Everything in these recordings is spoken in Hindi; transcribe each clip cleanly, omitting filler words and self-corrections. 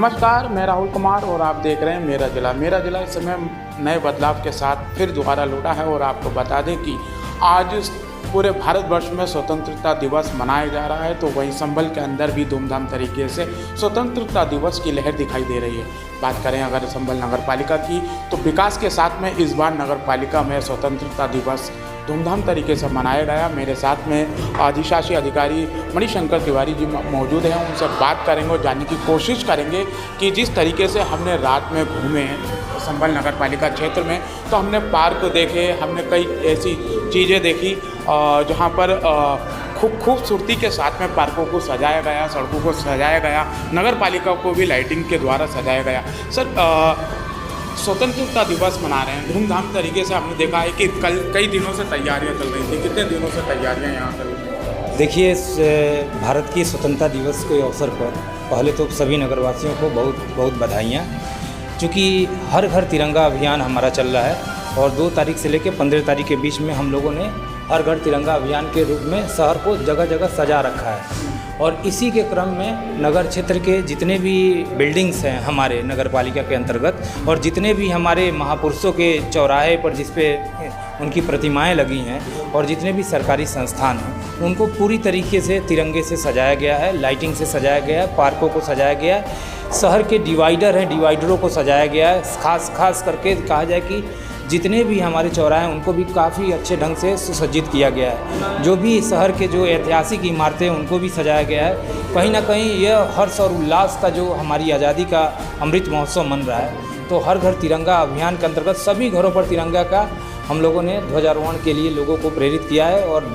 नमस्कार, मैं राहुल कुमार और आप देख रहे हैं मेरा जिला। मेरा जिला इस समय नए बदलाव के साथ फिर दोबारा लौटा है और आपको बता दें कि आज पूरे भारतवर्ष में स्वतंत्रता दिवस मनाया जा रहा है, तो वहीं संभल के अंदर भी धूमधाम तरीके से स्वतंत्रता दिवस की लहर दिखाई दे रही है। बात करें अगर संभल नगर पालिका की, तो विकास के साथ में इस बार नगर पालिका में स्वतंत्रता दिवस धूमधाम तरीके से मनाया गया। मेरे साथ में अधिशासी अधिकारी मणिशंकर तिवारी जी मौजूद हैं, उनसे बात करेंगे और जानने की कोशिश करेंगे कि जिस तरीके से हमने रात में घूमे संभल नगर पालिका क्षेत्र में, तो हमने पार्क देखे, हमने कई ऐसी चीज़ें देखी जहाँ पर खूबसूरती के साथ में पार्कों को सजाया गया, सड़कों को सजाया गया, नगर पालिका को भी लाइटिंग के द्वारा सजाया गया। सर, स्वतंत्रता दिवस मना रहे हैं धूमधाम तरीके से, हमने देखा है कि कल कई दिनों से तैयारियां चल रही थी। कितने दिनों से तैयारियां यहाँ चल रही हैं? देखिए, भारत की स्वतंत्रता दिवस के अवसर पर पहले तो सभी नगरवासियों को बहुत बहुत बधाइयाँ, क्योंकि हर घर तिरंगा अभियान हमारा चल रहा है और 2 तारीख से लेकर 15 तारीख के बीच में हम लोगों ने हर घर तिरंगा अभियान के रूप में शहर को जगह जगह सजा रखा है। और इसी के क्रम में नगर क्षेत्र के जितने भी बिल्डिंग्स हैं हमारे नगर पालिका के अंतर्गत, और जितने भी हमारे महापुरुषों के चौराहे पर जिस पे उनकी प्रतिमाएं लगी हैं, और जितने भी सरकारी संस्थान हैं, उनको पूरी तरीके से तिरंगे से सजाया गया है, लाइटिंग से सजाया गया है, पार्कों को सजाया गया है, शहर के डिवाइडर हैं, डिवाइडरों को सजाया गया है। खास करके कहा जाए कि जितने भी हमारे चौराहे हैं उनको भी काफ़ी अच्छे ढंग से सुसज्जित किया गया है। जो भी शहर के जो ऐतिहासिक इमारतें हैं उनको भी सजाया गया है। कहीं ना कहीं यह हर्ष और उल्लास का जो हमारी आज़ादी का अमृत महोत्सव मन रहा है, तो हर घर तिरंगा अभियान के अंतर्गत सभी घरों पर तिरंगा का हम लोगों ने ध्वजारोहण के लिए लोगों को प्रेरित किया है और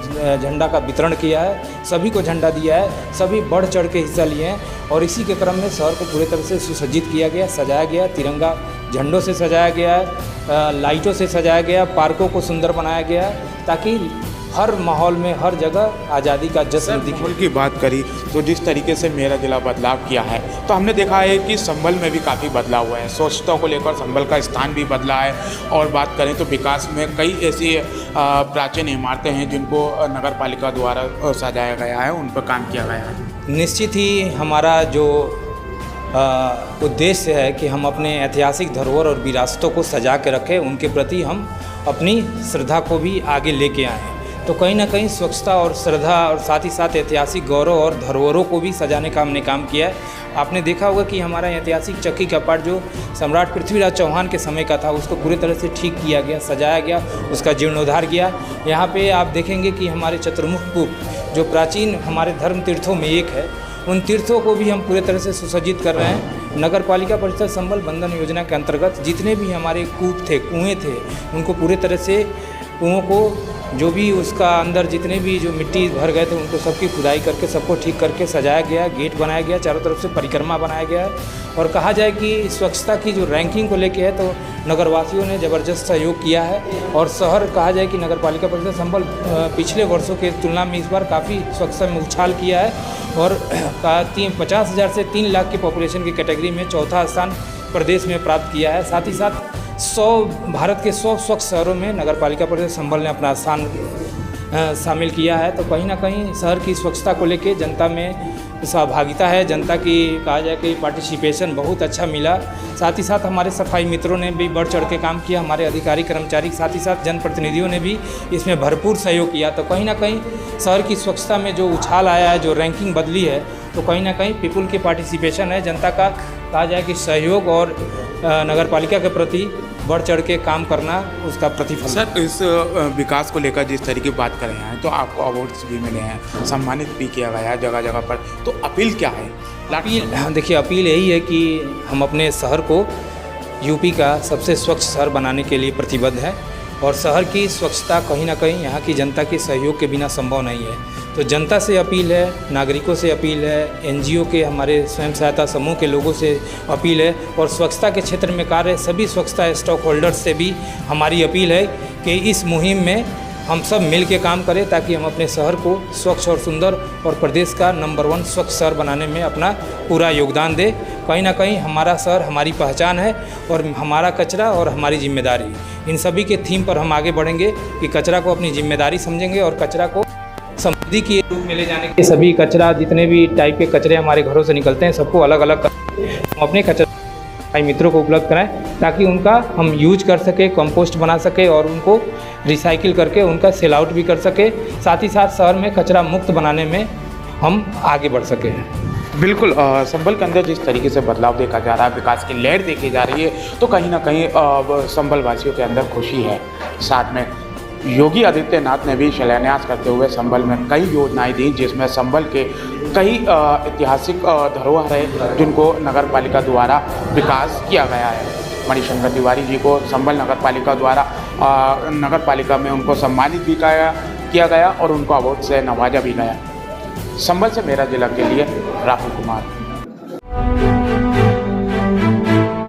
झंडा का वितरण किया है, सभी को झंडा दिया है, सभी बढ़ चढ़ के हिस्सा लिए हैं। और इसी के क्रम में शहर को पूरी तरह से सुसज्जित किया गया, सजाया गया, तिरंगा झंडों से सजाया गया है, लाइटों से सजाया गया, पार्कों को सुंदर बनाया गया है, ताकि हर माहौल में हर जगह आज़ादी का जश्न दिखे। संभल की बात करी तो जिस तरीके से मेरा जिला बदलाव किया है, तो हमने देखा है कि संभल में भी काफ़ी बदलाव हुआ है। स्वच्छता को लेकर संभल का स्थान भी बदला है। और बात करें तो विकास में कई ऐसी प्राचीन इमारतें हैं जिनको नगर पालिका द्वारा सजाया गया है, उन पर काम किया गया है। निश्चित ही हमारा जो उद्देश्य है कि हम अपने ऐतिहासिक धरोहर और विरासतों को सजा के रखें, उनके प्रति हम अपनी श्रद्धा को भी आगे लेके आए हैं। तो कहीं ना कहीं स्वच्छता और श्रद्धा और साथ ही साथ ऐतिहासिक गौरव और धरोहरों को भी सजाने का हमने काम किया है। आपने देखा होगा कि हमारा ऐतिहासिक चक्की का पार्ट जो सम्राट पृथ्वीराज चौहान के समय का था, उसको पूरी तरह से ठीक किया गया, सजाया गया, उसका जीर्णोद्धार किया। यहाँ पे आप देखेंगे कि हमारे चतुर्मुख कूप जो प्राचीन हमारे धर्म तीर्थों में एक है, उन तीर्थों को भी हम पूरे तरह से सुसज्जित कर रहे हैं। नगर पालिका परिषद संबल बंधन योजना के अंतर्गत जितने भी हमारे कूप थे, कुएँ थे, उनको पूरे तरह से कुओं को जो भी उसका अंदर जितने भी जो मिट्टी भर गए थे उनको सबकी खुदाई करके सबको ठीक करके सजाया गया, गेट बनाया गया, चारों तरफ से परिक्रमा बनाया गया है। और कहा जाए कि स्वच्छता की जो रैंकिंग को लेके है, तो नगरवासियों ने ज़बरदस्त सहयोग किया है। और शहर कहा जाए कि नगर पालिका परिषद संबल पिछले वर्षों के तुलना में इस बार काफ़ी स्वच्छता में उछाल किया है और 50,000 से 3 लाख की पॉपुलेशन की कैटेगरी में चौथा स्थान प्रदेश में प्राप्त किया है। साथ ही साथ भारत के 100 स्वच्छ शहरों में नगर पालिका परिषद संभल ने अपना स्थान शामिल किया है। तो कहीं ना कहीं शहर की स्वच्छता को लेके जनता में सहभागिता है, जनता की कहा जाए कि पार्टिसिपेशन बहुत अच्छा मिला। साथ ही साथ हमारे सफाई मित्रों ने भी बढ़ चढ़ के काम किया, हमारे अधिकारी कर्मचारी, साथ ही साथ जनप्रतिनिधियों ने भी इसमें भरपूर सहयोग किया। तो कहीं ना कहीं शहर की स्वच्छता में जो उछाल आया है, जो रैंकिंग बदली है, तो कहीं ना कहीं पीपुल की पार्टिसिपेशन है, जनता का कहा जाए कि सहयोग और नगर पालिका के प्रति बढ़ चढ़ के काम करना उसका प्रतिफल। सर, इस विकास को लेकर जिस तरीके की बात कर रहे हैं, तो आपको अवार्ड्स भी मिले हैं, सम्मानित भी किया गया है जगह जगह पर, तो अपील क्या है? देखिए, अपील यही है कि हम अपने शहर को यूपी का सबसे स्वच्छ शहर बनाने के लिए प्रतिबद्ध है। और शहर की स्वच्छता कहीं ना कहीं यहाँ की जनता के सहयोग के बिना संभव नहीं है। तो जनता से अपील है, नागरिकों से अपील है, एनजीओ के हमारे स्वयं सहायता समूह के लोगों से अपील है, और स्वच्छता के क्षेत्र में कार्य सभी स्वच्छता स्टॉक होल्डर्स से भी हमारी अपील है कि इस मुहिम में हम सब मिल के काम करें, ताकि हम अपने शहर को स्वच्छ और सुंदर और प्रदेश का नंबर 1 स्वच्छ शहर बनाने में अपना पूरा योगदान दें। कहीं ना कहीं हमारा शहर हमारी पहचान है और हमारा कचरा और हमारी जिम्मेदारी, इन सभी के थीम पर हम आगे बढ़ेंगे कि कचरा को अपनी जिम्मेदारी समझेंगे और कचरा को नदी के रूप में ले जाने के सभी कचरा, जितने भी टाइप के कचरे हमारे घरों से निकलते हैं, सबको अलग अलग हम अपने कचरा भाई मित्रों को उपलब्ध कराएं, ताकि उनका हम यूज कर सके, कंपोस्ट बना सके और उनको रिसाइकिल करके उनका सेल आउट भी कर सके। साथ ही साथ शहर में कचरा मुक्त बनाने में हम आगे बढ़ सकें। बिल्कुल संभल के अंदर जिस तरीके से बदलाव देखा जा रहा है, विकास की लहर देखी जा रही है, तो कहीं ना कहीं संभल वासियों के अंदर खुशी है। साथ में योगी आदित्यनाथ ने भी शिलान्यास करते हुए संभल में कई योजनाएं दी, जिसमें संभल के कई ऐतिहासिक धरोहर है जिनको नगर पालिका द्वारा विकास किया गया है। मणिशंकर तिवारी जी को संभल नगर पालिका द्वारा नगर पालिका में उनको सम्मानित भी किया गया और उनको अवार्ड से नवाजा भी गया। संभल से मेरा जिला के लिए राहुल कुमार।